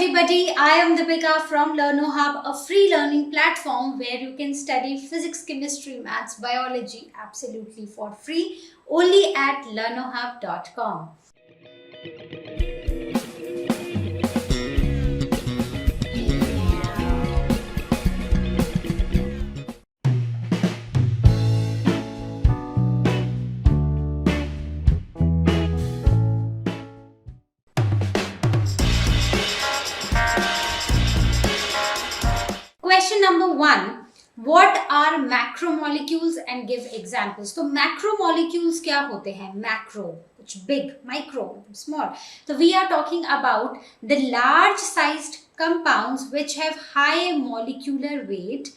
everybody, I am Deepika from LearnoHub, a free learning platform where you can study physics, chemistry, maths, biology absolutely for free only at learnohub.com. Question number 1. What are macromolecules and give examples. तो macromolecules क्या होते हैं? Macro, कुछ big, micro, small. So we are talking about the large sized compounds which have high molecular weight.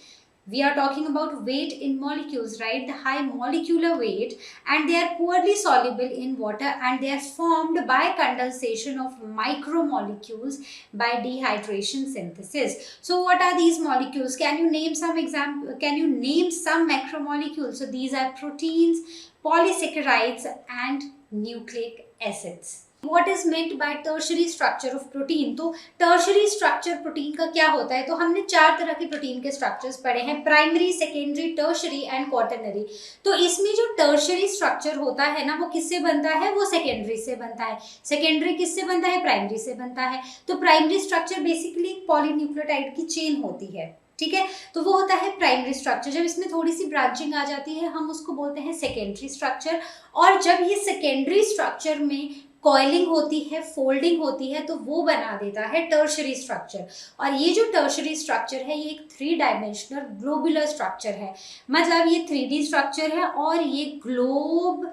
We are talking about weight in molecules, right? The high molecular weight, and they are poorly soluble in water, and they are formed by condensation of micromolecules by dehydration synthesis. So what are these molecules? Can you name some example? Can you name some macromolecules? So these are proteins, polysaccharides and nucleic acids. What is meant by tertiary structure of protein? तो tertiary structure protein का क्या होता है? तो हमने 4 तरह के protein के स्ट्रक्चर्स पढ़े हैं, primary, secondary, tertiary and quaternary. तो इसमें जो टर्शरी स्ट्रक्चर होता है ना, वो किससे बनता है? वो सेकेंडरी से बनता है. सेकेंडरी किससे बनता है? प्राइमरी से बनता है. तो प्राइमरी स्ट्रक्चर बेसिकली पॉलीन्यूक्लियोटाइड की चेन होती है, ठीक है. तो वो होता है प्राइमरी स्ट्रक्चर. जब इसमें थोड़ी सी ब्रांचिंग आ जाती है हम उसको बोलते हैं सेकेंडरी स्ट्रक्चर. और जब ये सेकेंडरी स्ट्रक्चर में कॉइलिंग होती है, फोल्डिंग होती है, तो वो बना देता है टर्शरी स्ट्रक्चर. और ये जो टर्शरी स्ट्रक्चर है ये एक 3 डायमेंशनल ग्लोबुलर स्ट्रक्चर है. मतलब ये 3D स्ट्रक्चर है और ये ग्लोब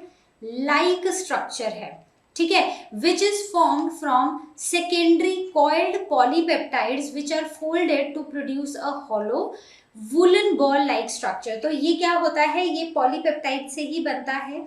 लाइक स्ट्रक्चर है, ठीक है. Which is formed from secondary coiled polypeptides which are folded to produce a hollow woollen ball like structure. तो ये क्या होता है? ये पॉलीपेप्टाइड से ही बनता है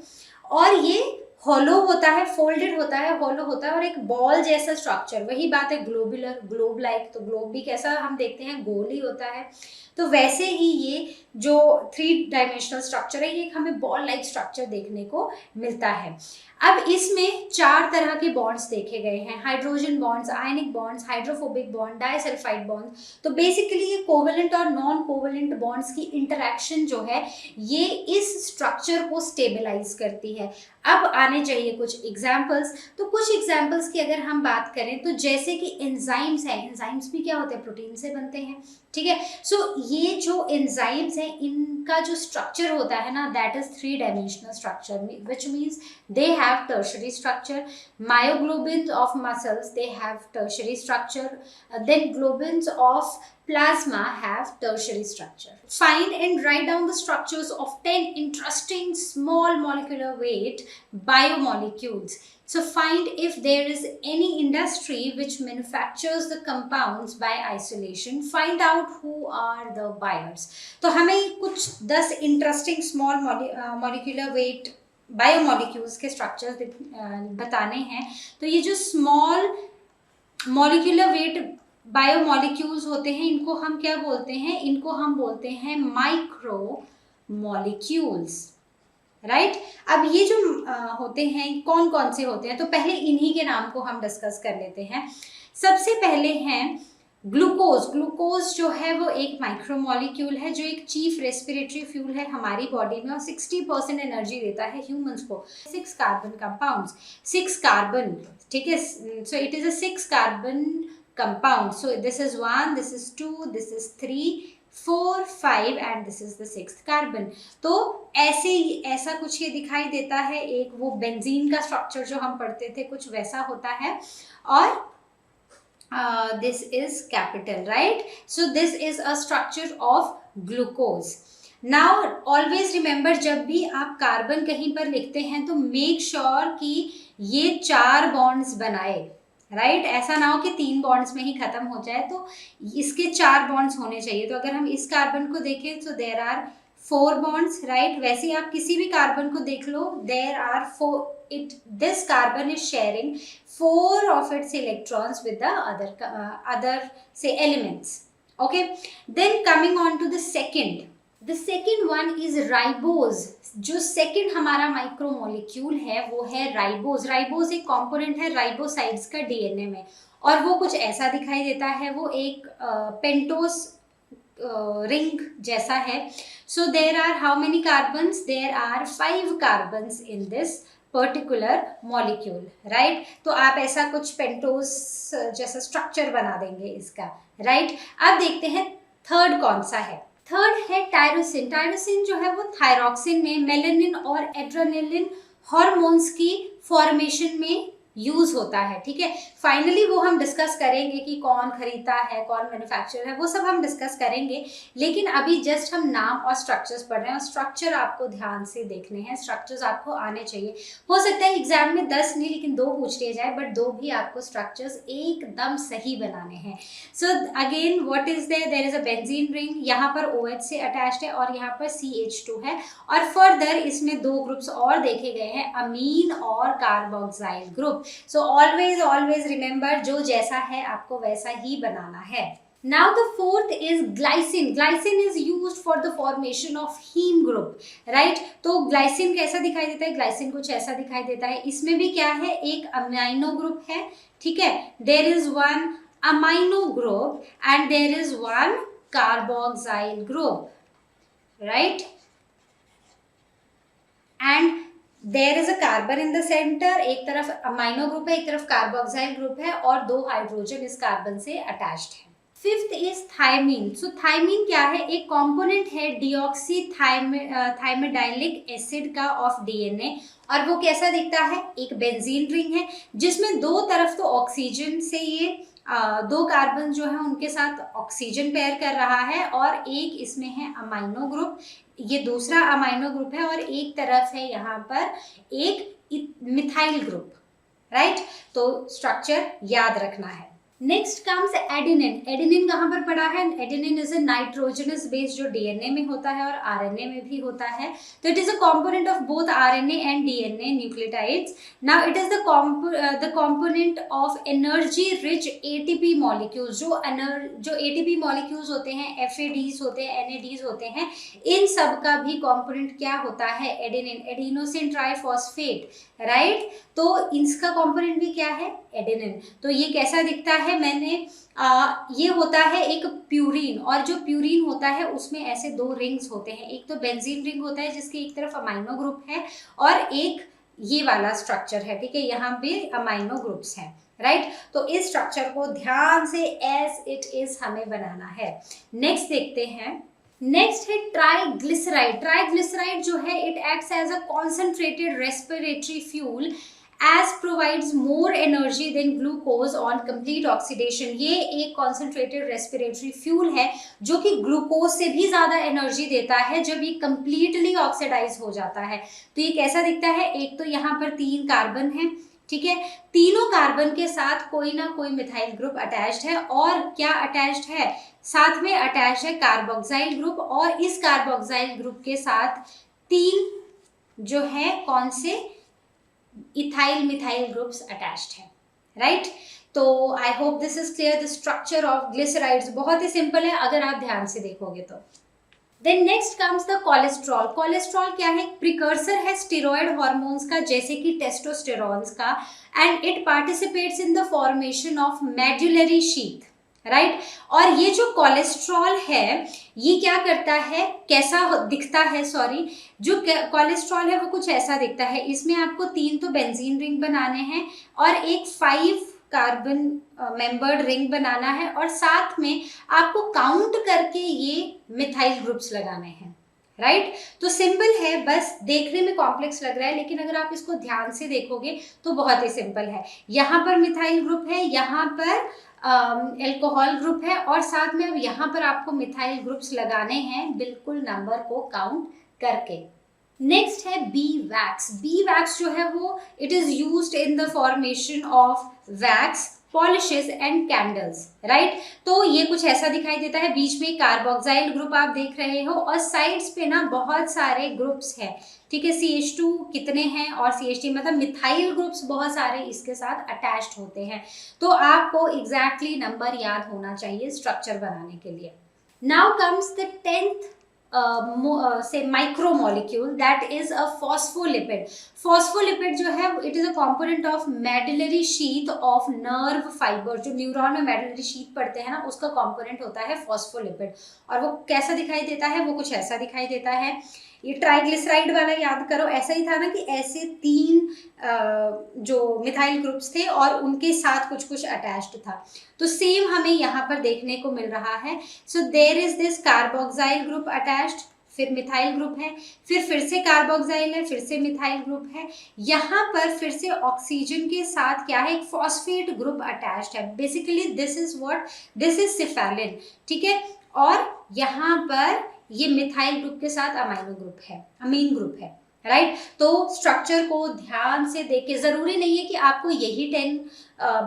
और ये हॉलो होता है, फोल्डेड होता है, हॉलो होता है और एक बॉल जैसा स्ट्रक्चर. वही बात है ग्लोबुलर, ग्लोब लाइक. तो ग्लोब भी कैसा हम देखते हैं? गोल ही होता है. तो वैसे ही ये जो 3 डायमेंशनल स्ट्रक्चर है ये हमें बॉल लाइक स्ट्रक्चर देखने को मिलता है. अब इसमें 4 तरह के बॉन्ड्स देखे गए हैं, हाइड्रोजन बॉन्ड्स, आयनिक bonds, hydrophobic bond, disulphide bond. तो बेसिकली ये कोवेलेंट और नॉन कोवेलेंट बॉन्ड्स की इंटरेक्शन जो है ये इस स्ट्रक्चर को स्टेबलाइज करती है. अब आने चाहिए कुछ एग्जाम्पल्स. तो कुछ एग्जाम्पल्स की अगर हम बात करें तो जैसे कि एंजाइम्स हैं. एंजाइम्स भी क्या होते हैं? प्रोटीन से बनते हैं, ठीक है. सो ये जो एंजाइम्स हैं इनका जो स्ट्रक्चर होता है ना, that is 3 dimensional structure, which means they have tertiary structure. Myoglobin of muscles they have tertiary structure. Then globins of plasma have tertiary structure. Find and write down the structures of 10 interesting small molecular weight biomolecules. So find if there is any industry which manufactures the compounds by isolation. Find out who are the buyers. तो हमें कुछ 10 interesting small molecular weight biomolecules के structures बताने हैं. तो ये जो small molecular weight biomolecules होते हैं इनको हम क्या बोलते हैं? इनको हम बोलते हैं माइक्रो मॉलिक्यूल्स, राइट. अब ये जो होते हैं कौन कौन से होते हैं? तो पहले इन्हीं के नाम को हम डिस्कस कर लेते हैं. सबसे पहले हैं ग्लूकोज. ग्लूकोज जो है वो एक माइक्रोमोलिक्यूल है जो एक चीफ रेस्पिरेटरी फ्यूल है हमारी बॉडी में और 60% एनर्जी देता है ह्यूमंस को. 6 कार्बन कंपाउंड्स, 6 कार्बन, ठीक है. So it is a 6 carbon compound. So this is 1, this is 2, this is 3, 4, 5 and this is the 6th carbon. तो ऐसा कुछ ये दिखाई देता है. एक वो बेंजीन का स्ट्रक्चर जो हम पढ़ते थे कुछ वैसा होता है. और this is capital, right? So this is a structure of glucose. Now always remember जब भी आप कार्बन कहीं पर लिखते हैं तो make sure कि ये 4 बॉन्ड्स बनाए, राइट. ऐसा ना हो कि 3 बॉन्ड्स में ही खत्म हो जाए. तो इसके 4 बॉन्ड्स होने चाहिए. तो अगर हम इस कार्बन को देखें तो देयर आर 4 बॉन्ड्स, राइट. वैसे ही आप किसी भी कार्बन को देख लो, there are 4. This carbon is sharing 4 of its electrons with the other से elements. Okay. Then coming on to the second. The second one is ribose. जो सेकेंड हमारा माइक्रोमोलिक्यूल है वो है राइबोज. राइबोज एक कंपोनेंट है राइबोसाइड्स का डीएनए में. और वो कुछ ऐसा दिखाई देता है, वो एक पेंटोस रिंग जैसा है. So there are how many carbons? There are 5 carbons in this particular molecule, right. तो आप ऐसा कुछ पेंटोस जैसा स्ट्रक्चर बना देंगे इसका, राइट. अब देखते हैं थर्ड कौन सा है. थर्ड है टायरोसिन. टायरोसिन जो है वो थायरॉक्सिन में मेलानिन और एड्रेनालिन हॉर्मोन्स की फॉर्मेशन में यूज होता है, ठीक है. फाइनली वो हम डिस्कस करेंगे कि कौन खरीदता है, कौन मैन्युफैक्चरर है, वो सब हम डिस्कस करेंगे. लेकिन अभी जस्ट हम नाम और स्ट्रक्चर्स पढ़ रहे हैं, और स्ट्रक्चर आपको ध्यान से देखने हैं, स्ट्रक्चर्स आपको आने चाहिए. हो सकता है एग्जाम में 10 नहीं लेकिन 2 पूछ लिए जाए, बट 2 भी आपको स्ट्रक्चर्स एकदम सही बनाने हैं. So again what is there is a benzene ring, यहाँ पर OH से अटैच्ड है और यहाँ पर CH2 है. और फर्दर इसमें 2 ग्रुप्स और देखे गए हैं, अमीन और carboxyl group. So always remember, जो जैसा है आपको वैसा ही बनाना है. Now the fourth is glycine. Glycine is used for the formation of heme group, right? तो glycine कैसा दिखाई देता है? glycine कुछ ऐसा दिखाई देता है. इसमें भी क्या है? एक अमाइनो ग्रुप है, ठीक है. There is one amino group and there is one carboxyl group, right? And there is a carbon in the centre. एक तरफ अमाइनो ग्रुप है, एक तरफ कार्बोक्साइल ग्रुप है और 2 हाइड्रोजन इस कार्बन से अटैच्ड है. Fifth is thymine. So thymine क्या है? एक कंपोनेंट है डिऑक्सी थायमिडाइलिक एसिड का ऑफ DNA. और वो कैसा दिखता है? एक बेंजीन रिंग है जिसमें 2 तरफ तो ऑक्सीजन से ये 2 कार्बन जो है उनके साथ ऑक्सीजन पेयर कर रहा है, और एक इसमें है अमाइनो ग्रुप, ये दूसरा अमाइनो ग्रुप है, और एक तरफ है यहाँ पर एक मिथाइल ग्रुप, राइट. तो स्ट्रक्चर याद रखना है. Next comes adenine. एडेनिन कहाँ पर पड़ा है? Adenine is a nitrogenous base जो DNA में होता है और RNA में भी होता है. तो it is a component of both RNA and DNA nucleotides. Now it is the component of energy rich ATP molecules. जो ATP मॉलिक्यूल्स होते हैं, FADs होते हैं, NADs होते हैं, इन सब का भी कंपोनेंट क्या होता है? Adenine, adenosine triphosphate, right. तो इसका कंपोनेंट भी क्या है? एडेनिन. तो ये कैसा दिखता है? ये होता है एक प्यूरिन, और जो प्यूरिन होता है उसमें ऐसे 2 रिंग्स होते हैं. एक तो बेंजीन रिंग होता है जिसके एक तरफ अमाइनो ग्रुप है और एक ये वाला स्ट्रक्चर है, ठीक है. यहाँ पे अमाइनो ग्रुप्स हैं, राइट. तो इस स्ट्रक्चर को ध्यान से एज इट इज हमें बनाना है. नेक्स्ट देखते हैं. नेक्स्ट है ट्राइग्लिसराइड. ट्राइग्लिसराइड जो है it acts as a concentrated respiratory fuel as provides more energy than glucose on complete oxidation. ये एक concentrated respiratory fuel है जो कि ग्लूकोज से भी ज़्यादा एनर्जी देता है जब ये completely ऑक्सीडाइज हो जाता है. तो ये कैसा दिखता है? एक तो यहाँ पर 3 कार्बन है, ठीक है. तीनों कार्बन के साथ कोई ना कोई मिथाइल ग्रुप अटैच्ड है, और क्या अटैच्ड है? साथ में अटैच्ड है कार्बोक्साइल ग्रुप, और इस कार्बोक्साइल ग्रुप के साथ 3 जो है कौन से? इथाइल मिथाइल ग्रुप्स अटैच्ड है, राइट. तो I hope this is clear. The structure of glycerides बहुत ही सिंपल है अगर आप ध्यान से देखोगे तो. Then next comes the cholesterol. Cholesterol क्या है? प्रिकर्सर है स्टेरॉयड हार्मोन्स का, जैसे कि टेस्टोस्टेरोन्स का, and it participates in the formation of medullary sheath, right. और ये जो कोलेस्ट्रॉल है ये क्या करता है? कैसा दिखता है? सॉरी, जो कोलेस्ट्रॉल है वो कुछ ऐसा दिखता है. इसमें आपको 3 तो बेंजीन रिंग बनाने हैं और एक 5 कार्बन मेंबर्ड रिंग बनाना है, और साथ में आपको काउंट करके ये मिथाइल ग्रुप्स लगाने हैं, राइट. तो सिंपल है, बस देखने में कॉम्प्लेक्स लग रहा है लेकिन अगर आप इसको ध्यान से देखोगे तो बहुत ही सिंपल है. यहाँ पर मिथाइल ग्रुप है, यहाँ पर एल्कोहल ग्रुप है, और साथ में अब यहाँ पर आपको मिथाइल ग्रुप्स लगाने हैं बिल्कुल नंबर को काउंट करके. नेक्स्ट है बी वैक्स. बी वैक्स जो है वो it is used in the formation of wax, polishes and candles, right. तो ये कुछ ऐसा दिखाई देता है. बीच में कार्बोक्साइल ग्रुप आप देख रहे हो और साइड्स पे ना बहुत सारे ग्रुप्स हैं, ठीक है. CH2 कितने हैं और CH3 मतलब मिथाइल ग्रुप्स बहुत सारे इसके साथ अटैच्ड होते हैं. तो आपको एग्जैक्टली नंबर याद होना चाहिए स्ट्रक्चर बनाने के लिए. Now comes the 10th say micromolecule, that is a phospholipid. Phospholipid जो है it is a component of medullary sheath of nerve fiber. जो न्यूरॉन में medullary sheath पढ़ते हैं ना, उसका component होता है phospholipid. और वो कैसा दिखाई देता है? वो कुछ ऐसा दिखाई देता है. ये ट्राइग्लिसराइड वाला याद करो, ऐसा ही था ना कि ऐसे 3 जो मिथाइल ग्रुप्स थे और उनके साथ कुछ कुछ अटैच्ड था. तो सेम हमें यहाँ पर देखने को मिल रहा है. So there is this carboxyl group attached, फिर मिथाइल ग्रुप है, फिर से कार्बोक्साइल है, फिर से मिथाइल ग्रुप है. यहाँ पर फिर से ऑक्सीजन के साथ क्या है? एक फॉस्फेट ग्रुप अटैच्ड है. Basically this is what, this is cephaeline. ठीक है. और यहाँ पर ये मिथाइल ग्रुप के साथ अमीनो ग्रुप है, अमीन ग्रुप है. राइट. तो स्ट्रक्चर को ध्यान से देख के, जरूरी नहीं है कि आपको यही 10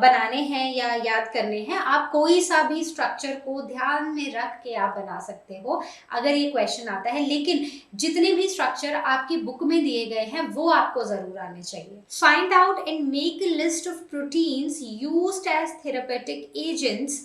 बनाने हैं या याद करने हैं. आप कोई सा भी स्ट्रक्चर को ध्यान में रख के आप बना सकते हो अगर ये क्वेश्चन आता है. लेकिन जितने भी स्ट्रक्चर आपकी बुक में दिए गए हैं वो आपको जरूर आने चाहिए. Find out and make a list of proteins used as therapeutic agents.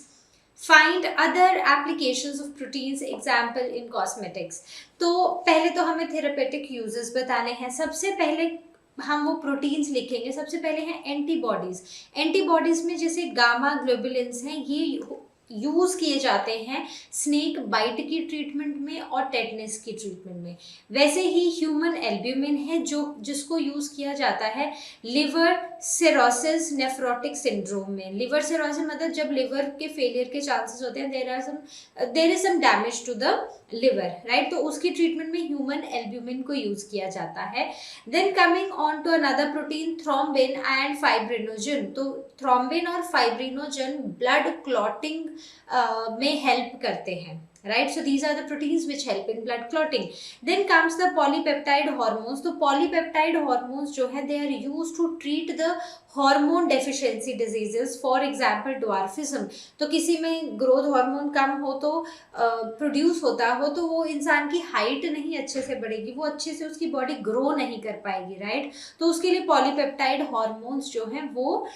Find other applications of proteins, example in cosmetics. तो पहले तो हमें थेरेपेटिक यूजेस बताने हैं. सबसे पहले हम वो प्रोटीन्स लिखेंगे. सबसे पहले हैं एंटीबॉडीज. एंटीबॉडीज में जैसे गामा ग्लोबुलिन्स हैं, ये यूज किए जाते हैं स्नेक बाइट की ट्रीटमेंट में और टेटनस की ट्रीटमेंट में. वैसे ही ह्यूमन एल्ब्यूमिन है जो जिसको यूज किया जाता है लिवर सिरोसिस नेफ्रोटिक सिंड्रोम में. लिवर सिरोसिस मतलब जब लिवर के फेलियर के चांसेस होते हैं, there is some damage to the liver. Right. तो उसकी ट्रीटमेंट में ह्यूमन एल्ब्यूमिन को यूज किया जाता है. Then coming on to another protein, thrombin and fibrinogen. तो थ्रोम्बिन और फाइब्रिनोजन ब्लड क्लॉटिंग में हेल्प करते हैं. Right, so these are the proteins which help in blood clotting. Then comes the polypeptide hormones. तो polypeptide hormones जो है they are used to treat the hormone deficiency diseases, for example dwarfism. तो किसी में growth hormone कम हो तो produce होता हो तो वो इंसान की हाइट नहीं अच्छे से बढ़ेगी, वो अच्छे से उसकी बॉडी ग्रो नहीं कर पाएगी. राइट. तो उसके लिए पॉलीपेप्टाइड हार्मोन्स जो हैं वो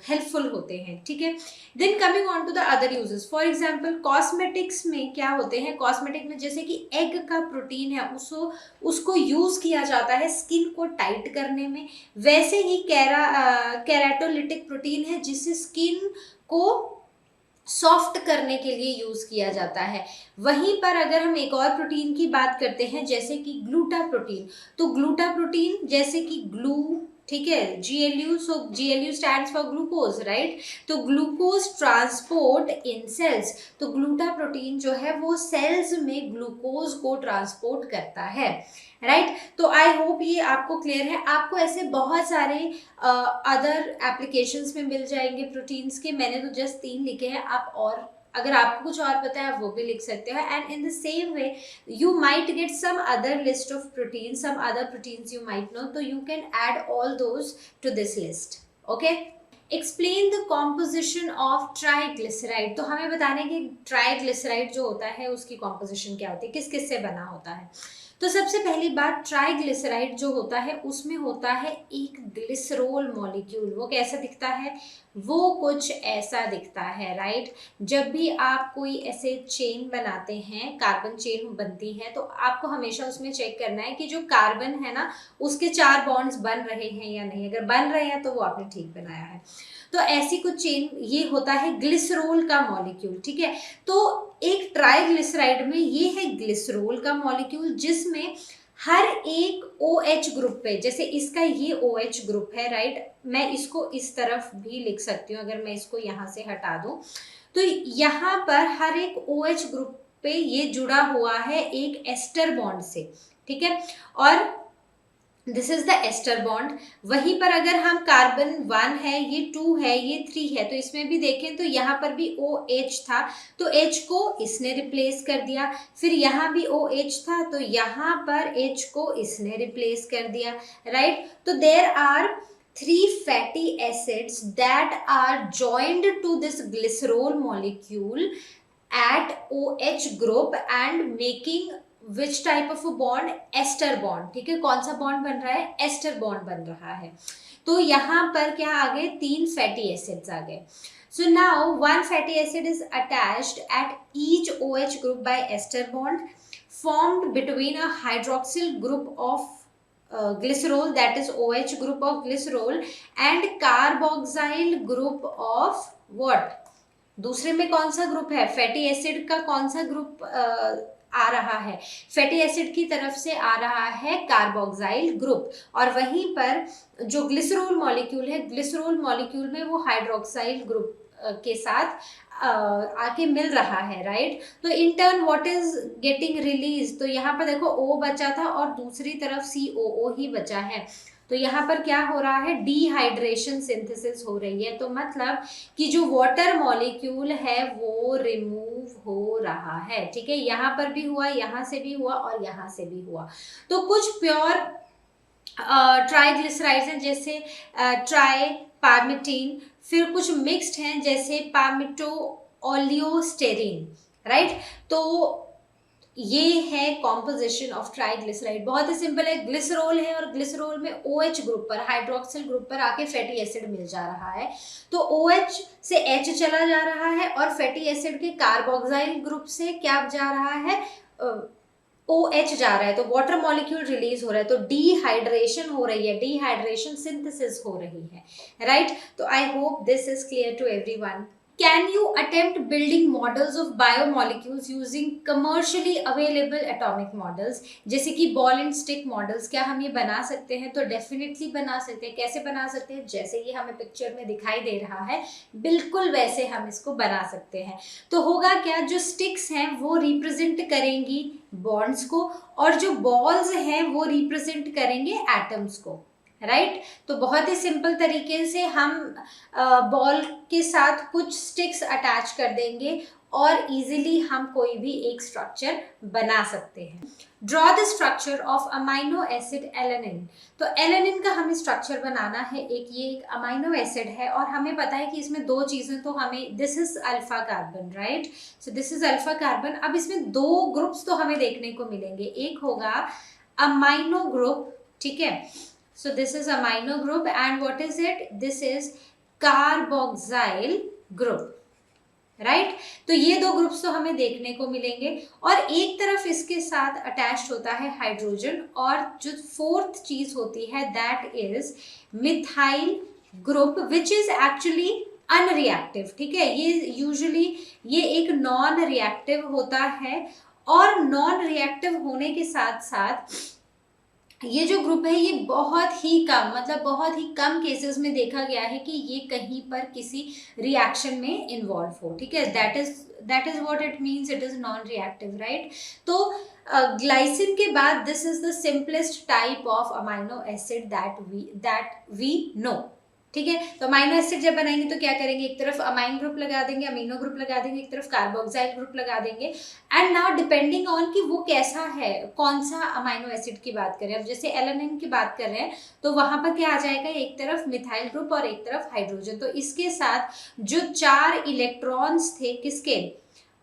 हेल्पफुल होते हैं. ठीक है. Then coming on to the other uses, for example cosmetics में क्या होते हैं? कॉस्मेटिक में जैसे कि एग का प्रोटीन है उसको यूज किया जाता है स्किन को टाइट करने में. वैसे ही केराटोलिटिक प्रोटीन है जिससे स्किन को सॉफ्ट करने के लिए यूज किया जाता है. वहीं पर अगर हम एक और प्रोटीन की बात करते हैं जैसे कि ग्लूटा प्रोटीन, तो ग्लूटा प्रोटीन जैसे कि ग्लू, ठीक है, GLU, so GLU stands for glucose. Right. तो ग्लूकोज ट्रांसपोर्ट इन सेल्स. तो ग्लूटा प्रोटीन जो है वो सेल्स में ग्लूकोज को ट्रांसपोर्ट करता है. राइट. तो आई होप ये आपको क्लियर है. आपको ऐसे बहुत सारे अदर एप्लीकेशंस में मिल जाएंगे प्रोटीन्स के. मैंने तो जस्ट 3 लिखे हैं. आप और अगर आपको कुछ और पता है आप वो भी लिख सकते हो. And in the same way you might get some other list of proteins, some other proteins you might know, so you can add all those to this list. Okay. Explain the composition of triglyceride. तो हमें बताने कि triglyceride जो होता है उसकी composition क्या होती है, किस किस से बना होता है. तो सबसे पहली बात, ट्राइग्लिसराइड जो होता है उसमें होता है एक ग्लिसरोल मॉलिक्यूल. वो कैसा दिखता है? वो कुछ ऐसा दिखता है. राइट. जब भी आप कोई ऐसे चेन बनाते हैं, कार्बन चेन बनती है, तो आपको हमेशा उसमें चेक करना है कि जो कार्बन है ना उसके 4 बॉन्ड्स बन रहे हैं या नहीं. अगर बन रहे हैं तो वो आपने ठीक बनाया है. तो ऐसी कुछ चेन, ये होता है ग्लिसरोल का मॉलिक्यूल. ठीक है. तो एक ट्राइग्लिसराइड में ये है ग्लिसरोल का मॉलिक्यूल जिसमें हर एक OH ग्रुप पे, जैसे इसका ये OH ग्रुप है. राइट. मैं इसको इस तरफ भी लिख सकती हूँ. अगर मैं इसको यहाँ से हटा दूँ तो यहाँ पर हर एक OH ग्रुप पे ये जुड़ा हुआ है एक एस्टर बॉन्ड से. ठीक है. और this is the ester bond. वहीं पर अगर हम कार्बन 1 है, ये 2 है, ये 3 है, तो इसमें भी देखें तो यहाँ पर भी OH था तो H को इसने रिप्लेस कर दिया. फिर यहाँ भी OH था तो यहाँ पर H को इसने रिप्लेस कर दिया. राइट. तो there are 3 fatty acids that are joined to this glycerol molecule at OH group and making which type of bond? Ester bond. ठीक है. कौन सा बॉन्ड बन रहा है? एस्टर बॉन्ड बन रहा है. तो यहाँ पर क्या आ गए? 3 फैटी एसिड्स आ गए. So now one fatty acid is attached at each OH group by ester bond formed between a hydroxyl group of glycerol, that is OH group of glycerol, and carboxyl group of what? दूसरे में कौन सा group है? Fatty acid का कौन सा group आ रहा है? फैटी एसिड की तरफ से आ रहा है कार्बोक्साइल ग्रुप, और वहीं पर जो ग्लिसरॉल मॉलिक्यूल है, ग्लिसरॉल मॉलिक्यूल में वो हाइड्रोक्साइल ग्रुप के साथ आके मिल रहा है, राइट? तो in turn what is getting release, तो यहाँ पर देखो O बचा था और दूसरी तरफ COO ही बचा है, तो यहाँ पर क्या हो रहा है? डिहाइड्रेशन सिंथेसिस हो रही है। तो मतलब कि जो वाटर मॉलिक्यूल है वो रिमूव हो रहा है, ठीक है? यहाँ पर भी हुआ, यहाँ से भी हुआ और यहाँ से भी हुआ। तो कुछ प्योर ट्राइग्लिसराइड्स हैं जैसे ट्राई पार्मिटीन, फिर कुछ मिक्स्ड हैं जैसे पार्मिटो ओलियोस्टेरिन, राइट? तो ये है कॉम्पोजिशन ऑफ ट्राइग्लिसराइड। बहुत ही सिंपल है, ग्लिसरॉल है और ग्लिसरॉल में OH ग्रुप पर, हाइड्रोक्सिल ग्रुप पर आके फैटी एसिड मिल जा रहा है, तो OH से H चला जा रहा है और फैटी एसिड के कार्बोक्साइल ग्रुप से क्या जा रहा है? OH जा रहा है, तो वाटर मॉलिक्यूल रिलीज हो रहा है, तो डिहाइड्रेशन हो रही है, डिहाइड्रेशन सिंथेसिस हो रही है, राइट? तो I hope this is clear to everyone. Can you attempt building models of biomolecules using commercially available atomic models? जैसे कि बॉल एंड स्टिक मॉडल्स, क्या हम ये बना सकते हैं? तो डेफिनेटली बना सकते हैं। कैसे बना सकते हैं? जैसे ये हमें पिक्चर में दिखाई दे रहा है, बिल्कुल वैसे हम इसको बना सकते हैं। तो होगा क्या? जो स्टिक्स हैं वो रिप्रेजेंट करेंगी बॉन्ड्स को, और जो बॉल्स हैं वो रिप्रेजेंट करेंगे एटम्स को, राइट? तो बहुत ही सिंपल तरीके से हम बॉल के साथ कुछ स्टिक्स अटैच कर देंगे और इजीली हम कोई भी एक स्ट्रक्चर बना सकते हैं। Draw the structure of amino acid alanine. तो एलेनिन का हमें स्ट्रक्चर बनाना है। ये एक अमाइनो एसिड है और हमें पता है कि इसमें दो चीजें, तो हमें this is alpha carbon, right? So this is alpha carbon. अब इसमें दो ग्रुप्स तो हमें देखने को मिलेंगे, एक होगा अमाइनो ग्रुप, ठीक है? So this is amino group and what is it? This is carboxyl group, right? तो ये दो ग्रुप्स तो हमें देखने को मिलेंगे और एक तरफ इसके साथ अटैच्ड होता है हाइड्रोजन, और जो फोर्थ चीज होती है that is methyl group which is actually unreactive, ठीक है? ये यूजुअली ये एक नॉन रिएक्टिव होता है, और नॉन रिएक्टिव होने के साथ साथ ये जो ग्रुप है ये बहुत ही कम, मतलब बहुत ही कम केसेस में देखा गया है कि ये कहीं पर किसी रिएक्शन में इन्वॉल्व हो, ठीक है? That is what it means, it is non reactive, right? तो ग्लाइसिन के बाद this is the simplest type of amino acid that we know, ठीक है? तो अमाइनो एसिड जब बनाएंगे तो क्या करेंगे? एक तरफ अमाइन ग्रुप लगा देंगे, अमीनो ग्रुप लगा देंगे, एक तरफ कार्बोक्साइल ग्रुप लगा देंगे, एंड नाउ डिपेंडिंग ऑन कि वो कैसा है, कौन सा अमाइनो एसिड की बात करें। अब जैसे एलेनिन की बात कर रहे हैं तो वहां पर क्या आ जाएगा? एक तरफ मिथाइल ग्रुप और एक तरफ हाइड्रोजन। तो इसके साथ जो 4 इलेक्ट्रॉन्स थे किसके,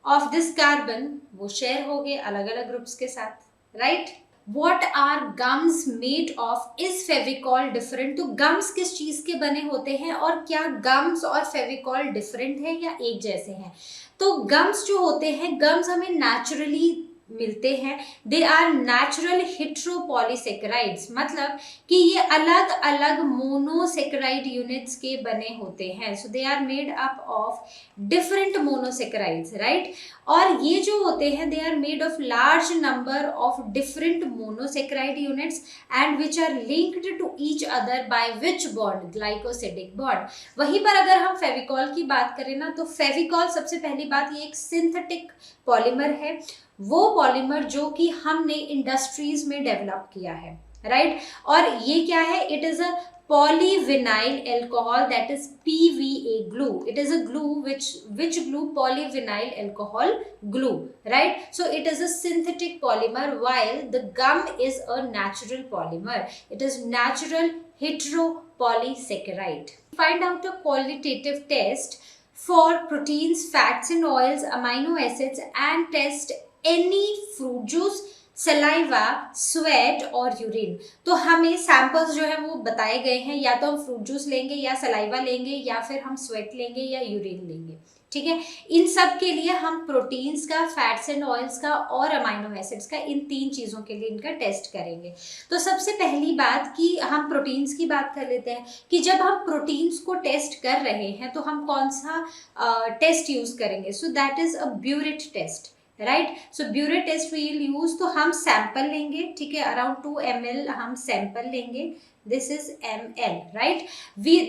ऑफ दिस कार्बन, वो शेयर हो गए अलग अलग ग्रुप्स के साथ, right? What are gums made of? Is Fevicol different? तो गम्स किस चीज के बने होते हैं, और क्या गम्स और फेविकॉल डिफरेंट है या एक जैसे हैं? तो गम्स जो होते हैं, गम्स हमें नेचुरली मिलते हैं, दे आर नेचुरल हेट्रोपॉलीसेकेराइड्स, मतलब कि ये अलग अलग मोनोसेकेराइड यूनिट्स के बने होते हैं। So they are made up of different monosaccharides, right? और ये जो होते हैं they are made of large number of different monosaccharide units and which are linked to each other by which bond? Glycosidic bond. वहीं पर अगर हम फेविकॉल की बात करें ना, तो फेविकॉल सबसे पहली बात ये एक सिंथेटिक पॉलीमर है, वो पॉलीमर जो कि हमने इंडस्ट्रीज में डेवलप किया है, राइट? और ये क्या है? It is a polyvinyl alcohol, that is PVA glue. It is a glue which glue? Polyvinyl alcohol glue, right? So it is a synthetic polymer while the gum is a natural polymer. It is natural heteropolysaccharide. Find out a qualitative test for proteins, fats and oils, amino acids, and test any fruit juice, saliva, sweat और urine. तो हमें samples जो है वो बताए गए हैं, या तो हम फ्रूट जूस लेंगे या सलाइवा लेंगे या फिर हम स्वेट लेंगे या यूरिन लेंगे, ठीक है। इन सब के लिए हम प्रोटीन्स का, फैट्स एंड ऑयल्स का और अमाइनो एसिड्स का, इन 3 चीज़ों के लिए इनका टेस्ट करेंगे। तो सबसे पहली बात कि हम प्रोटीन्स की बात कर लेते हैं कि जब हम प्रोटीन्स को टेस्ट कर रहे हैं तो हम कौन सा टेस्ट यूज़ करेंगे। So that is a biuret test, right. So biuret test we'll use, तो हम सैंपल लेंगे, ठीक है, अराउंड 2 ml हम सैंपल लेंगे, this is ml, right?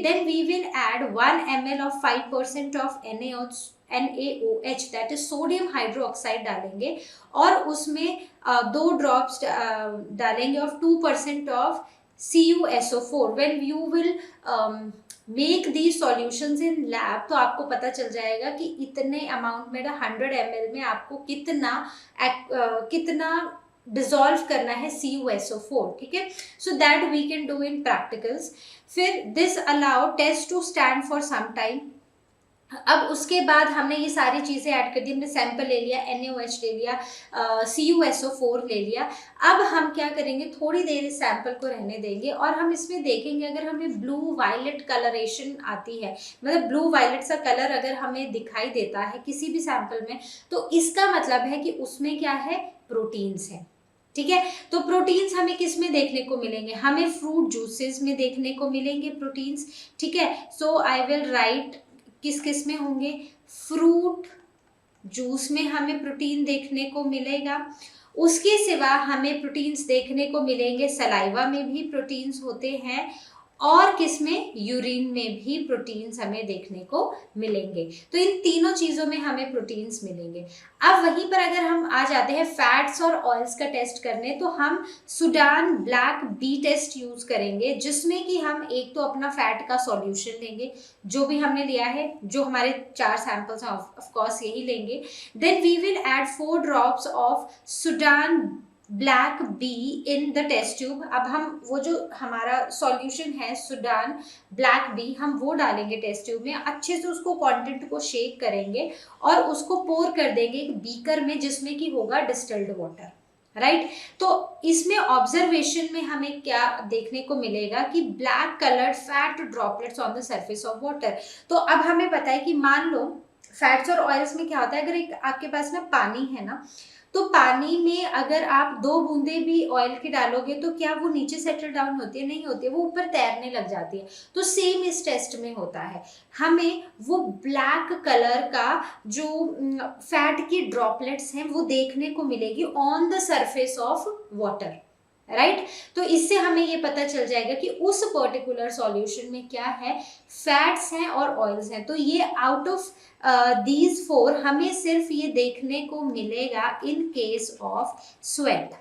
Then we will add 1 ml of 5% of NaOH, that is sodium hydroxide डालेंगे, और उसमें 2 ड्रॉप्स डालेंगे of 2% of CuSO4। when you will make the solutions in lab, तो आपको पता चल जाएगा कि इतने अमाउंट में, 100 ml में आपको कितना डिजॉल्व करना है CuSO4, ठीक है। So that we can do in practicals. फिर this allow test to stand for some time. अब उसके बाद हमने ये सारी चीज़ें ऐड कर दी, हमने सैंपल ले लिया, NaOH ले लिया, CuSO4 ले लिया। अब हम क्या करेंगे, थोड़ी देर इस सैंपल को रहने देंगे और हम इसमें देखेंगे अगर हमें ब्लू वायलेट कलरेशन आती है, मतलब ब्लू वायलेट सा कलर अगर हमें दिखाई देता है किसी भी सैंपल में, तो इसका मतलब है कि उसमें क्या है, प्रोटीन्स है, ठीक है। तो प्रोटीन्स हमें किस में देखने को मिलेंगे, हमें फ्रूट जूसेस में देखने को मिलेंगे प्रोटीन्स, ठीक है। सो आई विल राइट किस किस में होंगे, फ्रूट जूस में हमें प्रोटीन देखने को मिलेगा। उसके सिवा हमें प्रोटीन्स देखने को मिलेंगे, सलाइवा में भी प्रोटीन्स होते हैं, और किसमें, यूरिन में भी प्रोटीन्स हमें देखने को मिलेंगे। तो इन तीनों चीज़ों में हमें प्रोटीन्स मिलेंगे। अब वहीं पर अगर हम आ जाते हैं फैट्स और ऑयल्स का टेस्ट करने, तो हम Sudan black B test use करेंगे, जिसमें कि हम एक तो अपना फैट का सॉल्यूशन लेंगे, जो भी हमने लिया है, जो हमारे 4 सैंपल्स हैं ऑफ कोर्स यही लेंगे। Then we will add 4 drops of Sudan black B in the test tube. अब हम वो जो हमारा सॉल्यूशन है सुडान ब्लैक बी, हम वो डालेंगे टेस्ट ट्यूब में, अच्छे से उसको कंटेंट को शेक करेंगे और उसको पोर कर देंगे एक बीकर में, जिसमें कि होगा डिस्टिल्ड वाटर, राइट। तो इसमें ऑब्जर्वेशन में हमें क्या देखने को मिलेगा कि black coloured fat droplets on the surface of water. तो अब हमें पता है कि मान लो फैट्स और ऑयल्स में क्या होता है, अगर एक आपके पास ना पानी है ना, तो पानी में अगर आप 2 बूंदे भी ऑयल की डालोगे तो क्या वो नीचे सेटल डाउन होती है, नहीं होती है, वो ऊपर तैरने लग जाती है। तो सेम इस टेस्ट में होता है, हमें वो ब्लैक कलर का जो फैट की ड्रॉपलेट्स हैं वो देखने को मिलेगी on the surface of water, right. तो इससे हमें ये पता चल जाएगा कि उस पर्टिकुलर सॉल्यूशन में क्या है, फैट्स हैं और ऑयल्स हैं। तो ये आउट ऑफ दीज 4 हमें सिर्फ ये देखने को मिलेगा इन केस ऑफ स्वेट,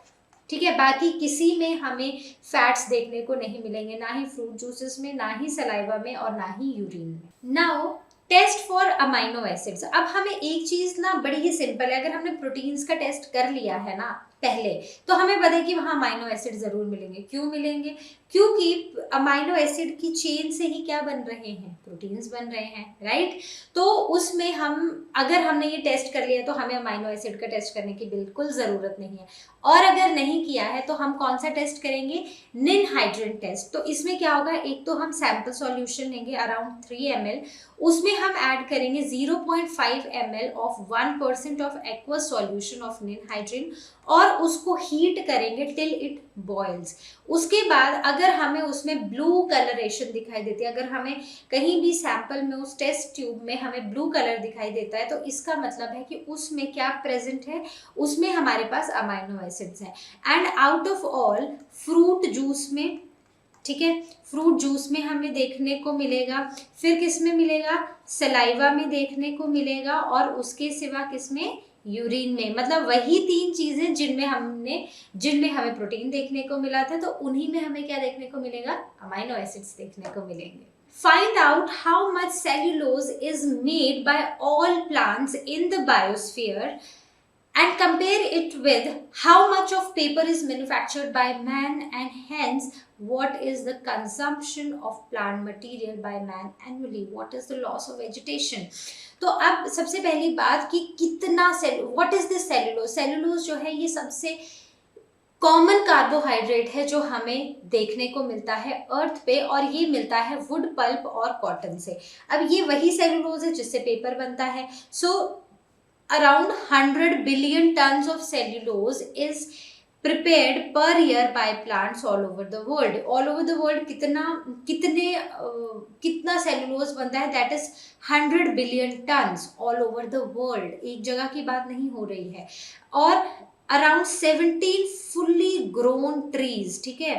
ठीक है। बाकी किसी में हमें फैट्स देखने को नहीं मिलेंगे, ना ही फ्रूट जूसेस में, ना ही सलाइवा में और ना ही यूरिन में। Now test for amino acids. अब हमें एक चीज ना बड़ी ही सिंपल है, अगर हमने प्रोटीन्स का टेस्ट कर लिया है ना पहले, तो हमें पता है कि वहाँ अमाइनो एसिड जरूर मिलेंगे। क्यों मिलेंगे, क्योंकि अमाइनो एसिड की चेन से ही क्या बन रहे हैं, प्रोटीन्स बन रहे हैं, राइट। तो उसमें हम अगर हमने ये टेस्ट कर लिया तो हमें अमाइनो एसिड का टेस्ट करने की बिल्कुल ज़रूरत नहीं है। और अगर नहीं किया है तो हम कौन सा टेस्ट करेंगे, निन हाइड्रेट टेस्ट। तो इसमें क्या होगा, एक तो हम सैंपल सॉल्यूशन लेंगे अराउंड 3 ml, उसमें हम ऐड करेंगे 0.5 ml of 1% of aqueous solution of निन हाइड्रेट, और उसको हीट करेंगे टिल इट बॉइल्स। उसके बाद अगर हमें उसमें ब्लू कलरेशन दिखाई देती है, अगर हमें कहीं भी सैंपल में उस टेस्ट ट्यूब में हमें ब्लू कलर दिखाई देता है, तो इसका मतलब है कि उसमें क्या प्रेजेंट है, उसमें हमारे पास अमाइनो एसिड्स हैं। And out of all fruit juice में, ठीक है, फ्रूट जूस में हमें देखने को मिलेगा, फिर किस में मिलेगा, सलाइवा में देखने को मिलेगा, और उसके सिवा किस में, यूरिन में। मतलब वही 3 चीजें जिनमें हमें प्रोटीन देखने को मिला था, तो उन्हीं में हमें क्या देखने को मिलेगा, अमाइनो एसिड्स देखने को मिलेंगे। Find out how much cellulose is made by all plants in the biosphere and compare it with how much of paper is manufactured by man, and hence what is the consumption of plant material by man annually, what is the loss of vegetation। तो अब सबसे पहली बात कि कितना what is this cellulose. Cellulose जो है ये सबसे कॉमन कार्बोहाइड्रेट है जो हमें देखने को मिलता है अर्थ पे, और ये मिलता है वुड पल्प और कॉटन से। अब ये वही सेलुलोज है जिससे पेपर बनता है। So around 100 billion tons of cellulose is prepared per year by plants all over the world। all over the world कितना सेलुलोज बनता है, that is 100 billion turns all over the world. एक जगह की बात नहीं हो रही है। और अराउंड 17 फुल्ली ग्रोन ट्रीज, ठीक है,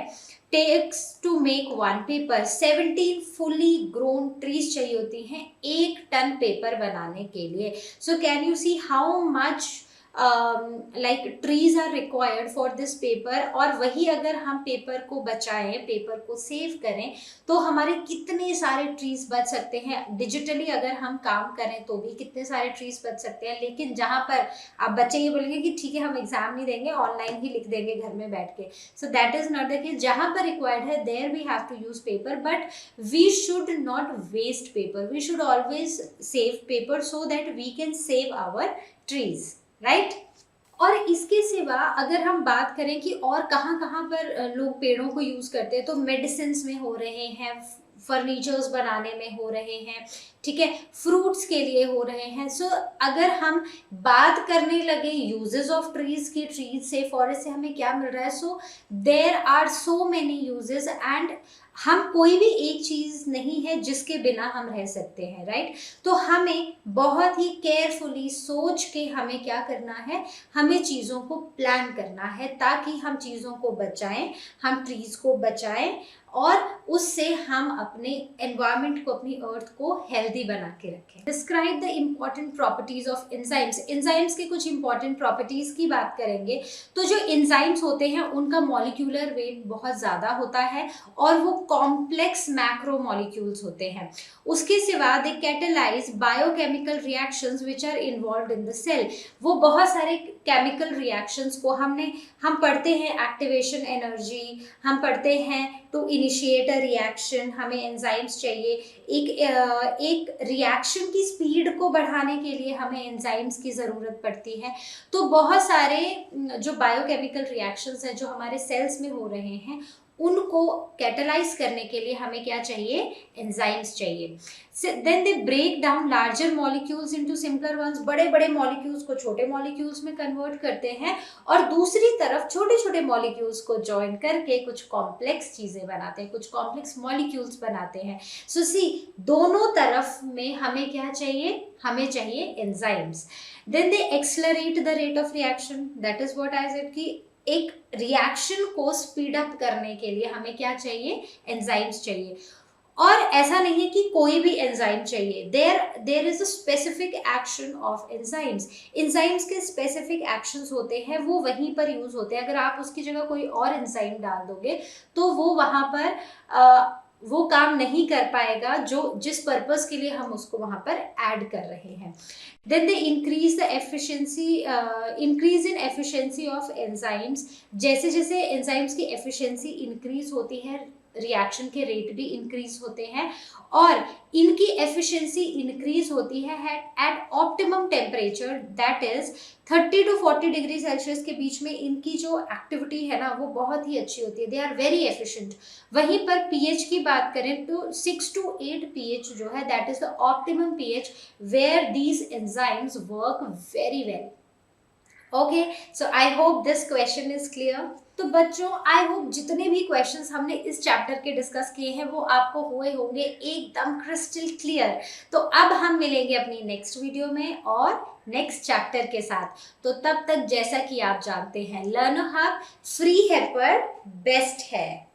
takes to make one paper. 17 fully grown trees चाहिए होती हैं 1 टन पेपर बनाने के लिए। So can you see how much like trees are required for this paper. और वही अगर हम पेपर को बचाएं, पेपर को सेव करें, तो हमारे कितने सारे ट्रीज बच सकते हैं। डिजिटली अगर हम काम करें तो भी कितने सारे ट्रीज बच सकते हैं। लेकिन जहां पर आप बच्चे ये बोलेंगे कि ठीक है हम एग्जाम नहीं देंगे, ऑनलाइन ही लिख देंगे घर में बैठ के, so that is not the case. जहां पर रिक्वायर्ड है there we have to use paper, but we should not waste paper. We should always save paper so that we can save our trees, right. और इसके सिवा अगर हम बात करें कि और कहाँ कहाँ पर लोग पेड़ों को यूज करते हैं, तो मेडिसिन में हो रहे हैं, फर्नीचर्स बनाने में हो रहे हैं, ठीक है, फ्रूट्स के लिए हो रहे हैं। सो अगर हम बात करने लगे यूजेस ऑफ ट्रीज की, ट्रीज से, फॉरेस्ट से हमें क्या मिल रहा है, so there are so many uses and हम कोई भी एक चीज नहीं है जिसके बिना हम रह सकते हैं, राइट। तो हमें बहुत ही केयरफुली सोच के हमें क्या करना है, हमें चीजों को प्लान करना है ताकि हम चीजों को बचाएं, हम ट्रीज को बचाएं, और उससे हम अपने एनवायरनमेंट को, अपनी अर्थ को हेल्दी बना के रखें। Describe the important properties of enzymes. Enzymes के कुछ इंपॉर्टेंट प्रॉपर्टीज की बात करेंगे तो जो एंजाइम्स होते हैं उनका मॉलिक्यूलर वेट बहुत ज्यादा होता है और वो कॉम्प्लेक्स मैक्रो मॉलिक्यूल्स होते हैं। उसके सिवा they catalyse biochemical reactions which are involved in the cell. वो बहुत सारे केमिकल रिएक्शंस को हम पढ़ते हैं, एक्टिवेशन एनर्जी, हम पढ़ते हैं टू इनिशिएट अ रिएक्शन, हमें एंजाइम्स चाहिए। एक रिएक्शन की स्पीड को बढ़ाने के लिए हमें एंजाइम्स की ज़रूरत पड़ती है। तो बहुत सारे जो बायोकेमिकल रिएक्शंस हैं जो हमारे सेल्स में हो रहे हैं उनको कैटलाइज करने के लिए हमें क्या चाहिए, एंजाइम्स चाहिए। Then they break down larger molecules into simpler ones. बड़े बड़े मॉलिक्यूल्स को छोटे मॉलिक्यूल्स में कन्वर्ट करते हैं और दूसरी तरफ छोटे छोटे मॉलिक्यूल्स को ज्वाइन करके कुछ कॉम्प्लेक्स चीजें बनाते हैं, कुछ कॉम्प्लेक्स मॉलिक्यूल्स बनाते हैं। सो सी, दोनों तरफ में हमें क्या चाहिए, हमें चाहिए enzymes. Then they accelerate the rate of reaction. That is what I said कि एक रिएक्शन को स्पीड अप करने के लिए हमें क्या चाहिए, एंजाइम्स चाहिए। और ऐसा नहीं है कि कोई भी एंजाइम चाहिए, there is a specific action of enzymes. Enzymes के स्पेसिफिक एक्शंस होते हैं, वो वहीं पर यूज होते हैं। अगर आप उसकी जगह कोई और एंजाइम डाल दोगे तो वो वहां पर वो काम नहीं कर पाएगा जो जिस पर्पस के लिए हम उसको वहां पर ऐड कर रहे हैं। Then they increase the efficiency, increase in efficiency of enzymes. जैसे जैसे एंजाइम्स की एफिशिएंसी इंक्रीज होती है, रिएक्शन के रेट भी इंक्रीज होते हैं और इनकी एफिशिएंसी इंक्रीज होती है at optimum temperature, that is 30 to 40 degree Celsius के बीच में। इनकी जो एक्टिविटी है ना वो बहुत ही अच्छी होती है, दे आर वेरी एफिशिएंट। वहीं पर पीएच की बात करें तो 6 to 8 पीएच जो है that is the optimum pH where these enzymes work very well. Okay, so I hope this question is clear. तो बच्चों, आई होप जितने भी क्वेश्चंस हमने इस चैप्टर के डिस्कस किए हैं वो आपको हुए होंगे एकदम क्रिस्टल क्लियर। तो अब हम मिलेंगे अपनी नेक्स्ट वीडियो में और नेक्स्ट चैप्टर के साथ। तो तब तक जैसा कि आप जानते हैं लर्न हब फ्री है पर बेस्ट है।